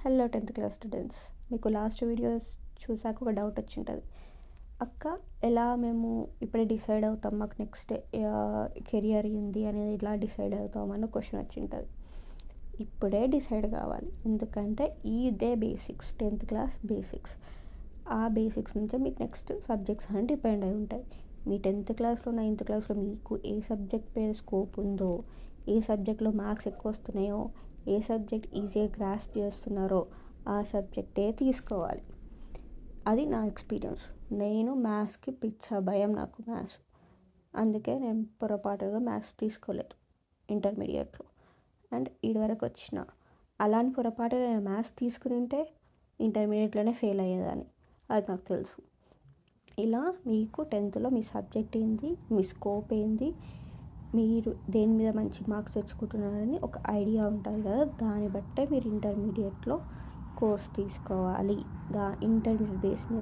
Hello 10th class students, మీకు last videos చూసాక ఒక డౌట్ వచ్చి ఉంటుంది. అక్క, ఎలా మేము ఇప్పుడే డిసైడ్ అవుతాం, మాకు నెక్స్ట్ కెరియర్ ఏంది అనేది ఎలా డిసైడ్ అవుతాం అన్న క్వశ్చన్ వచ్చి ఉంటుంది. ఇప్పుడే డిసైడ్ కావాలి, ఎందుకంటే ఇదే బేసిక్స్, 10th క్లాస్ బేసిక్స్. ఆ బేసిక్స్ నుంచే మీకు నెక్స్ట్ సబ్జెక్ట్స్ అని డిపెండ్ అయి ఉంటాయి. మీ 10th క్లాస్లో 9th క్లాస్లో మీకు ఏ సబ్జెక్ట్ మీద స్కోప్ ఉందో, ఏ సబ్జెక్ట్లో మార్క్స్ ఎక్కువ వస్తున్నాయో, ఏ సబ్జెక్ట్ ఈజీగా గ్రాస్ప్ చేస్తున్నారో ఆ సబ్జెక్టే తీసుకోవాలి. అది నా ఎక్స్పీరియన్స్. నేను మ్యాథ్స్కి పిచ్చ భయం, నాకు మ్యాథ్స్. అందుకే నేను పొరపాటుగా మ్యాథ్స్ తీసుకోలేదు ఇంటర్మీడియట్లో అండ్ ఇదివరకు వచ్చిన. అలాంటి పొరపాటు నేను మ్యాథ్స్ తీసుకుని ఉంటే ఇంటర్మీడియట్లోనే ఫెయిల్ అయ్యేదాన్ని, అది నాకు తెలుసు. ఇలా మీకు 10th మీ సబ్జెక్ట్ ఏంది, మీ స్కోప్ ఏంది, మీరు దేని మీద మంచి మార్క్స్ తెచ్చుకుంటున్నారని ఒక ఐడియా ఉంటుంది కదా, దాన్ని బట్టే మీరు ఇంటర్మీడియట్లో కోర్స్ తీసుకోవాలి. ఇంటర్మీడియట్ బేస్ మీద